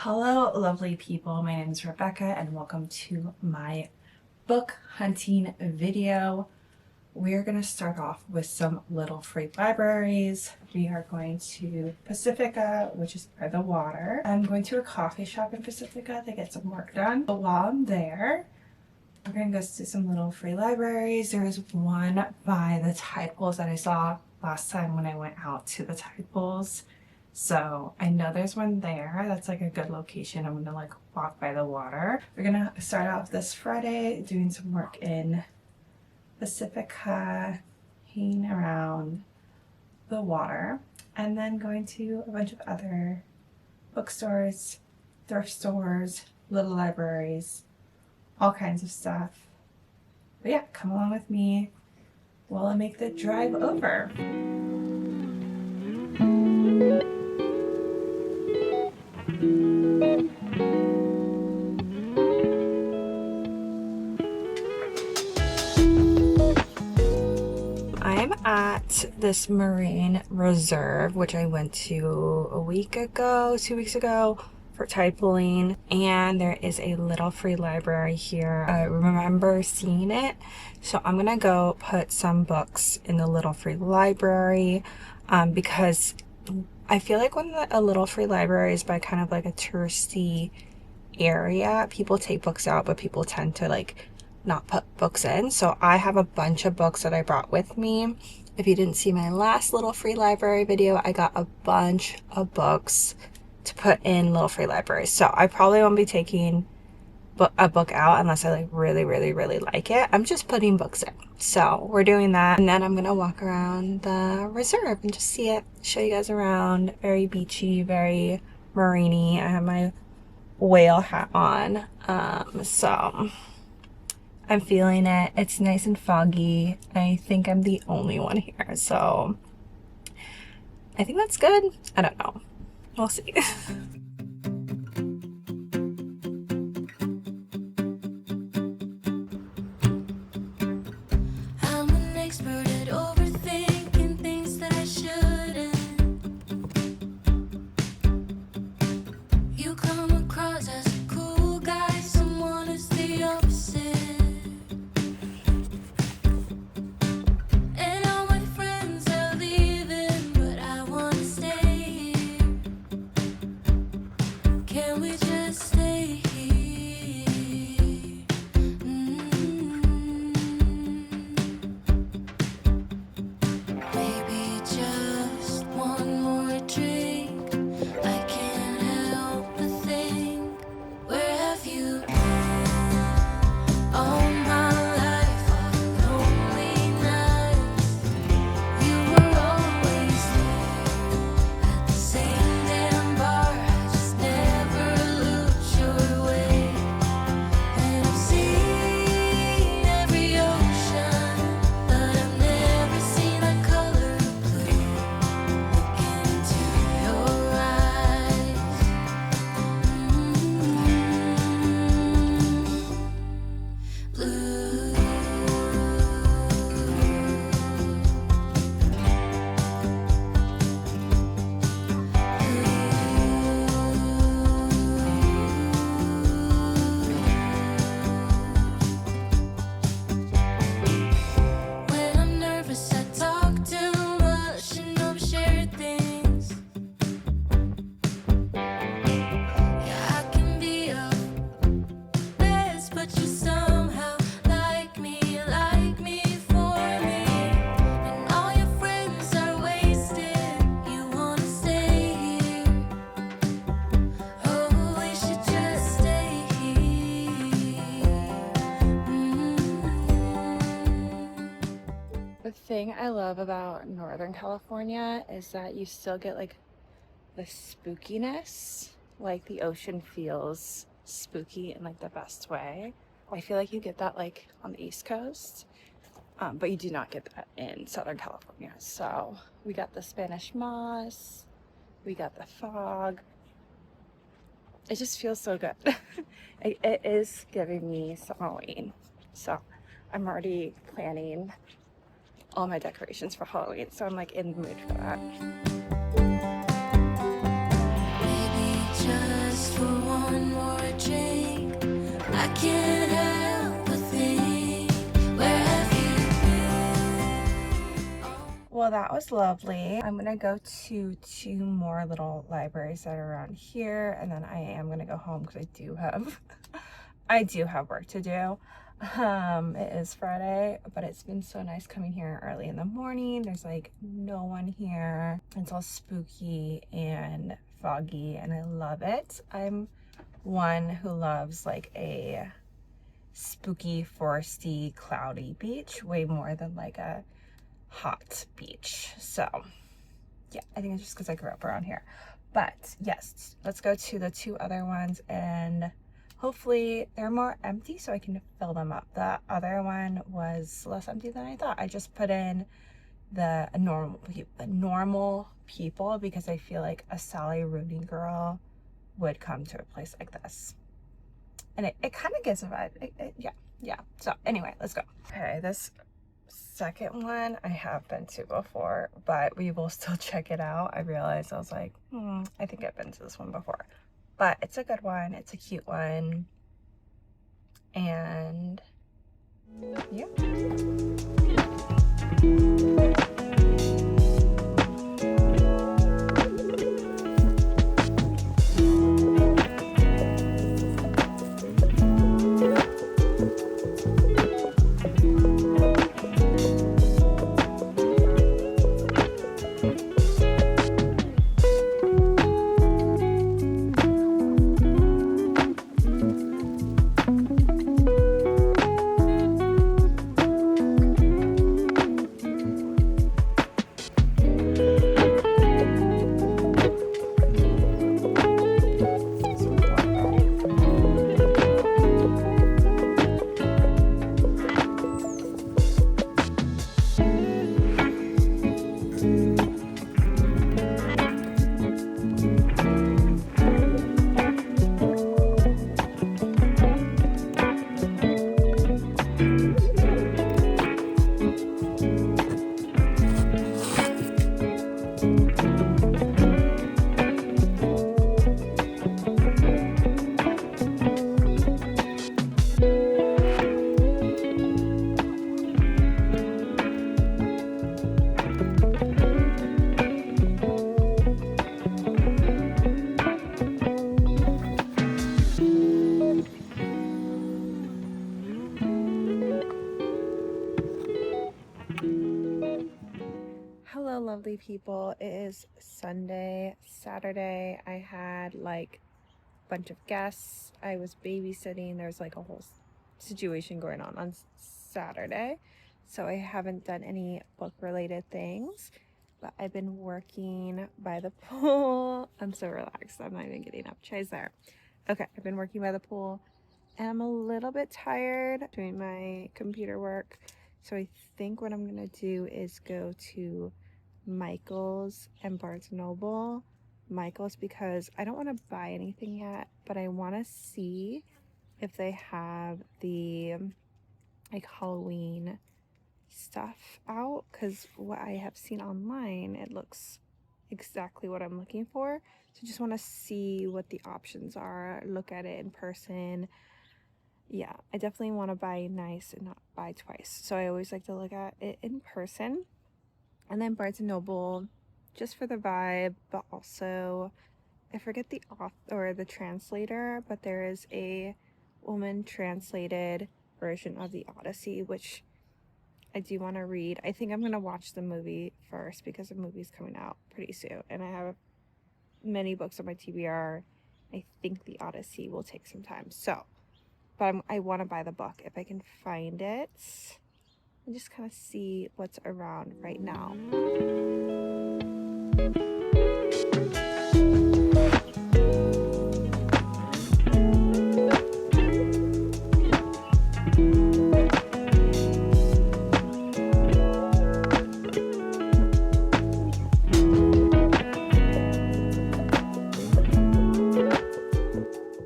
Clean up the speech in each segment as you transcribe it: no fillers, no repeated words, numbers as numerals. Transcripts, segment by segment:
Hello, lovely people. My name is Rebecca and welcome to my book hunting video. We are going to start off with some little free libraries. We are going to Pacifica, which is by the water. I'm going to a coffee shop in Pacifica to get some work done. But while I'm there, we're going to go to some little free libraries. There is one by the tide pools that I saw last time when I went out to the tide pools. So I know there's one there. That's like a good location. I'm gonna like walk by the water. We're gonna start off this Friday doing some work in Pacifica, hanging around the water, and then going to a bunch of other bookstores, thrift stores, little libraries, all kinds of stuff. But yeah, come along with me while I make the drive over. I'm at this marine reserve, which I went to a week ago, 2 weeks ago for tide pooling, and there is a little free library here. I remember seeing it, so I'm gonna go put some books in the little free library because I feel like when a little free library is by kind of like a touristy area, people take books out, but people tend to like not put books in. So I have a bunch of books that I brought with me. If you didn't see my last little free library video, I got a bunch of books to put in little free libraries. So I probably won't be taking a book out unless I like really like it. I'm just putting books in. So we're doing that, and then I'm gonna walk around the reserve and just see it, show you guys around. Very beachy, very marine-y. I have my whale hat on, so I'm feeling it. It's nice and foggy. I think I'm the only one here, so I think that's good. I don't know, we'll see. The thing I love about Northern California is that you still get like the spookiness, like the ocean feels spooky in like the best way. I feel like you get that like on the East Coast, but you do not get that in Southern California. So we got the Spanish moss, we got the fog. It just feels so good. It is giving me some Halloween, so I'm already planning all my decorations for Halloween, so I'm like in the mood for that. Maybe just for well, that was lovely. I'm gonna go to 2 more little libraries that are around here, and then I am gonna go home because I do have work to do. It is Friday, but it's been so nice coming here early in the morning. There's like no one here. It's all spooky and foggy, and I love it. I'm one who loves like a spooky, foresty, cloudy beach way more than like a hot beach. So yeah, I think it's just because I grew up around here. But yes, let's go to the 2 other ones, and hopefully they're more empty so I can fill them up. The other one was less empty than I thought. I just put in the normal people because I feel like a Sally Rooney girl would come to a place like this. And it kind of gives a vibe. Yeah. So anyway, let's go. Okay, this second one I have been to before, but we will still check it out. I realized I was like, I think I've been to this one before, but it's a good one. It's a cute one. And yeah. Hello, lovely people. It is Saturday. I had like a bunch of guests. I was babysitting. There's like a whole situation going on Saturday. So I haven't done any book related things, but I've been working by the pool. I'm so relaxed. I'm not even getting up. Chai's there. Okay, I've been working by the pool and I'm a little bit tired doing my computer work. So I think what I'm gonna do is go to Michael's and Barnes Noble. Michael's because I don't want to buy anything yet, but I want to see if they have the like Halloween stuff out, because what I have seen online, it looks exactly what I'm looking for. So just want to see what the options are, look at it in person. Yeah, I definitely want to buy nice and not buy twice. So I always like to look at it in person. And then Barnes & Noble, just for the vibe, but also, I forget the author or the translator, but there is a woman translated version of the Odyssey, which I do want to read. I think I'm going to watch the movie first because the movie's coming out pretty soon. And I have many books on my TBR. I think the Odyssey will take some time. So, but I want to buy the book if I can find it. And just kind of see what's around right now.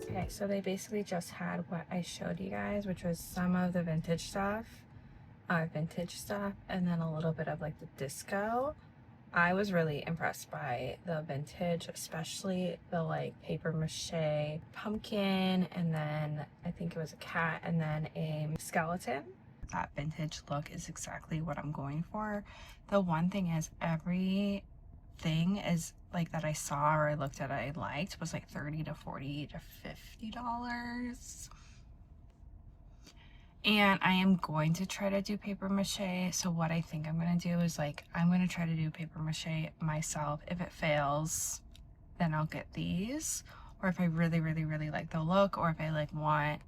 Okay, so they basically just had what I showed you guys, which was some of the vintage stuff, and then a little bit of like the disco. I was really impressed by the vintage, especially the like paper mache pumpkin, and then I think it was a cat, and then a skeleton. that vintage look is exactly what I'm going for. The one thing is, everything is like that I saw or I looked at, I liked, was like $30 to $40 to $50. And I am going to try to do paper mache. So what I think I'm going to do is, like, I'm going to try to do paper mache myself. If it fails, then I'll get these. Or if I really, really, really like the look, or if I like want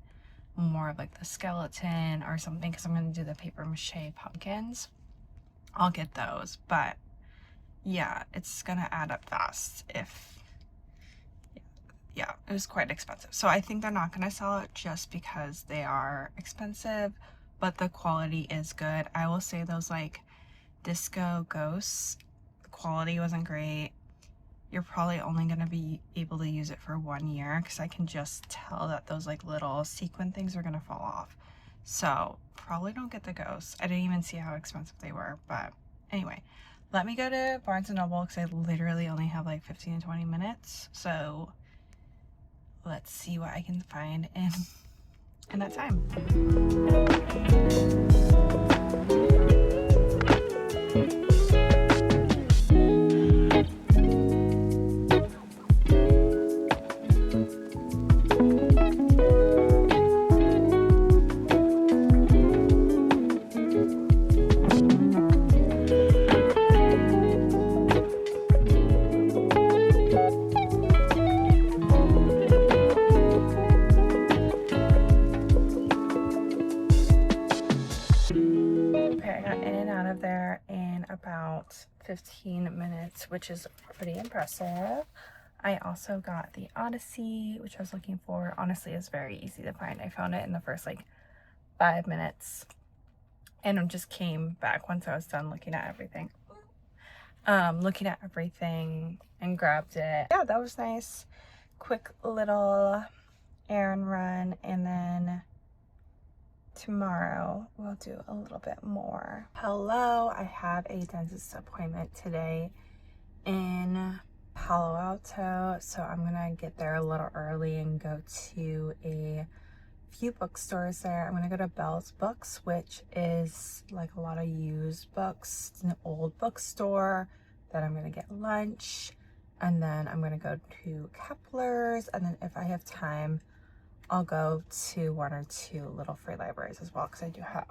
more of like the skeleton or something, because I'm going to do the paper mache pumpkins, I'll get those. But yeah, it's going to add up fast if, yeah, it was quite expensive. So I think they're not going to sell it just because they are expensive, but the quality is good. I will say those like disco ghosts, the quality wasn't great. You're probably only going to be able to use it for 1 year, because I can just tell that those like little sequin things are going to fall off. So probably don't get the ghosts. I didn't even see how expensive they were, but anyway, let me go to Barnes & Noble because I literally only have like 15 to 20 minutes. So let's see what I can find in that time. About 15 minutes, which is pretty impressive. I also got the Odyssey, which I was looking for. Honestly, it's very easy to find. I found it in the first like 5 minutes, and I just came back once I was done looking at everything. And grabbed it. Yeah, that was nice. Quick little errand run, and then tomorrow we'll do a little bit more. Hello, I have a dentist appointment today in Palo Alto, so I'm gonna get there a little early and go to a few bookstores there. I'm gonna go to Bell's Books, which is like a lot of used books. It's an old bookstore. Then I'm gonna get lunch, and then I'm gonna go to Kepler's, and then if I have time, I'll go to 1 or 2 little free libraries as well, because I do have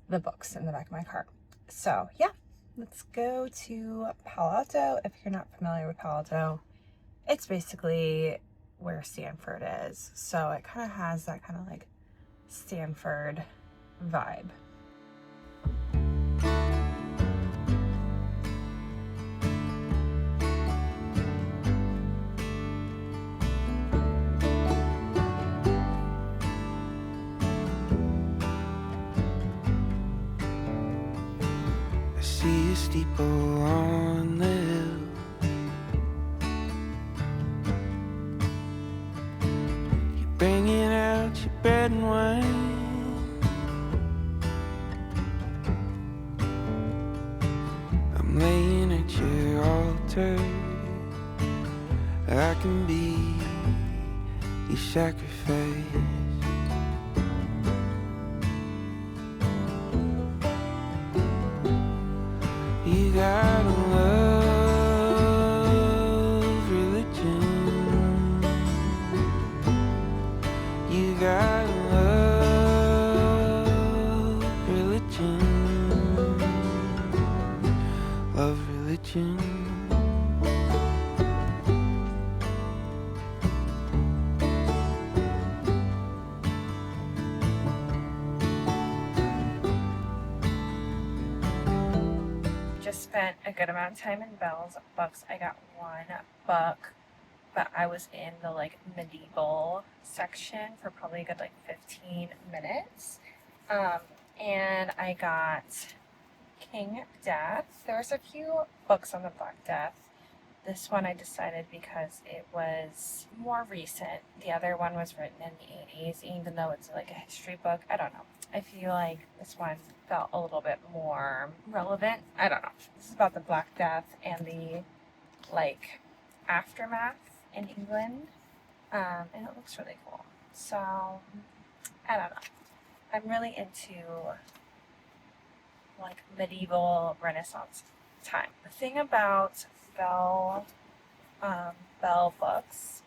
the books in the back of my car. So yeah, let's go to Palo Alto. If you're not familiar with Palo Alto, it's basically where Stanford is. So it kind of has that kind of like Stanford vibe. See a steeple on the hill. You're bringing out your bread and wine. I'm laying at your altar. I can be your sacrifice. You gotta love religion. You gotta love religion. Love religion. Spent a good amount of time in Bell's Books. I got 1 book, but I was in the like medieval section for probably a good like 15 minutes. And I got King Death. There's a few books on the Black Death. This one I decided because it was more recent. The other one was written in the 80s, even though it's like a history book. I don't know. I feel like this one felt a little bit more relevant. I don't know. This is about the Black Death and the like aftermath in England. And it looks really cool. So I don't know. I'm really into like medieval Renaissance time. The thing about um, Bell's books,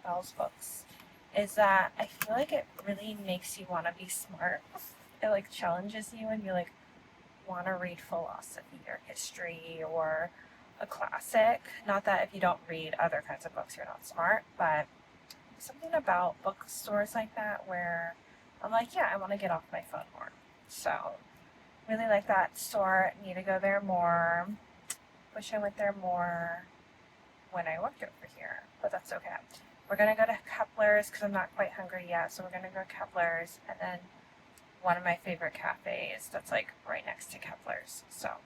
is that I feel like it really makes you want to be smart. It like challenges you and you like want to read philosophy or history or a classic. Not that if you don't read other kinds of books you're not smart, but something about bookstores like that where I'm like, yeah, I want to get off my phone more. So really like that store. Need to go there more. Wish I went there more when I worked over here, but that's okay. We're gonna go to Kepler's because I'm not quite hungry yet, so we're gonna go to Kepler's and then one of my favorite cafes that's like right next to Kepler's. So,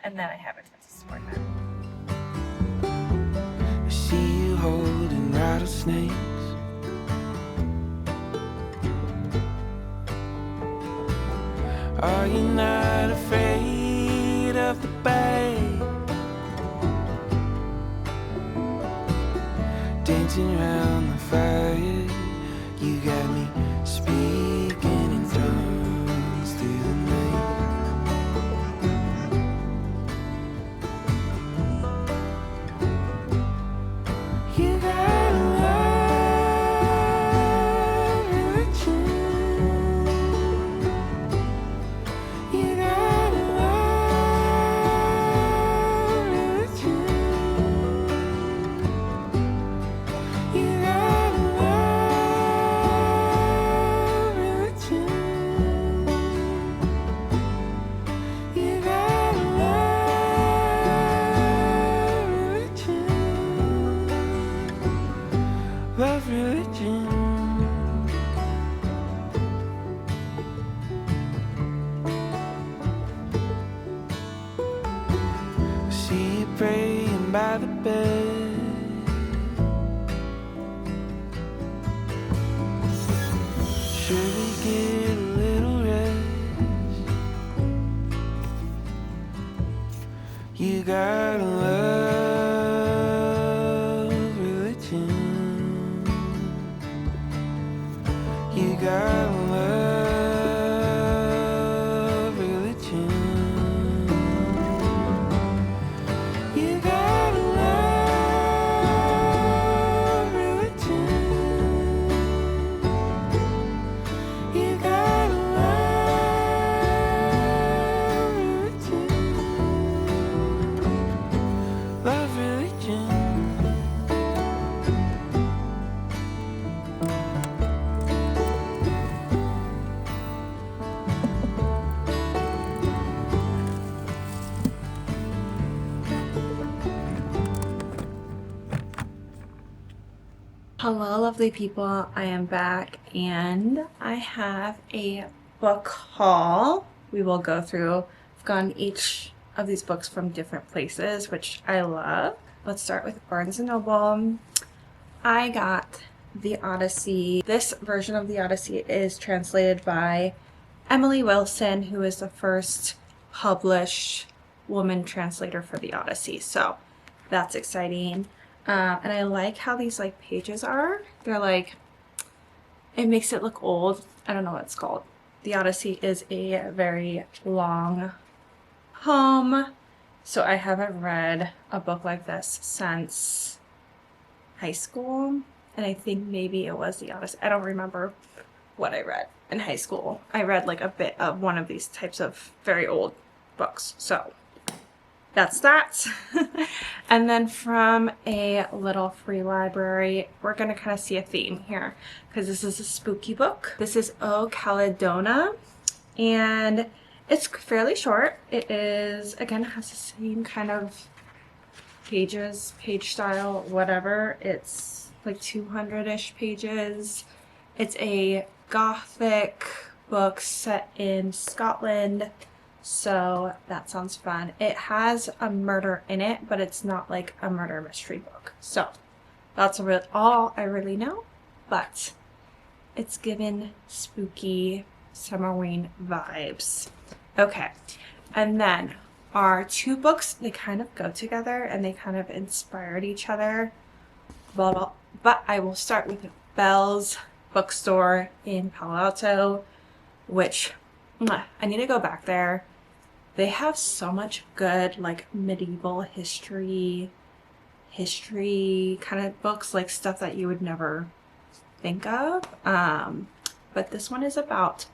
and then I have a dentist appointment. I see you holding rattlesnakes. Are you not afraid of the bite? Dancing around the fire, you got me speaking in tongues through the night. You got a love religion. You got a love religion. You got a love religion. You got a love religion. See you praying by the bed. Should we get a little rest? You got a love religion. You got a love religion. You got a love religion. You got a love religion. Love religion. Hello, lovely people. I am back and I have a book haul. We will go through. I've gotten each of these books from different places, which I love. Let's start with Barnes & Noble. I got The Odyssey. This version of The Odyssey is translated by Emily Wilson, who is the first published woman translator for The Odyssey. So that's exciting. And I like how these like pages are. They're like, it makes it look old. I don't know what it's called. The Odyssey is a very long poem. So I haven't read a book like this since high school. And I think maybe it was The Odyssey. I don't remember what I read in high school. I read like a bit of one of these types of very old books. So that's that. And then from a little free library, we're going to kind of see a theme here because this is a spooky book. This is O Caledona and it's fairly short. It is, again, has the same kind of pages, page style, whatever. It's like 200-ish pages. It's a gothic book set in Scotland. So that sounds fun. It has a murder in it, but it's not like a murder mystery book. So that's all I really know, but it's given spooky Halloween vibes. Okay, and then our two books, they kind of go together and they kind of inspired each other. Blah, blah. But I will start with Bell's Bookstore in Palo Alto, which I need to go back there. They have so much good like medieval history kind of books, like stuff that you would never think of. But this one is about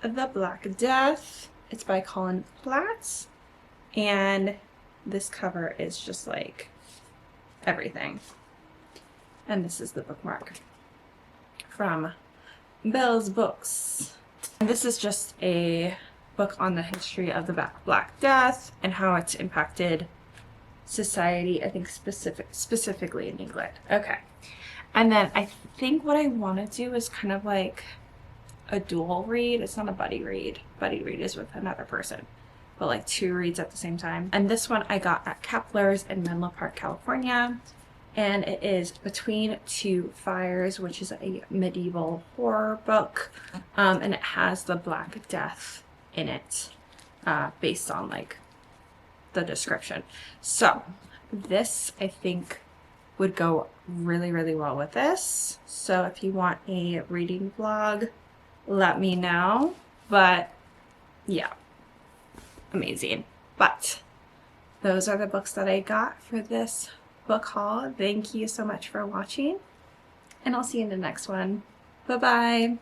the Black Death. It's by Colin Platts, and this cover is just like everything. And this is the bookmark from Bell's Books. And this is just a book on the history of the Black Death and how it's impacted society, I think specifically in England. Okay. And then I think what I want to do is kind of like a dual read. It's not a buddy read. Buddy read is with another person, but like 2 reads at the same time. And this one I got at Kepler's in Menlo Park, California. And it is Between Two Fires, which is a medieval horror book. And it has the Black Death in it, based on like the description. So this I think would go really, really well with this. So if you want a reading vlog, let me know. But yeah, amazing. But those are the books that I got for this book haul. Thank you so much for watching, and I'll see you in the next one. Bye bye.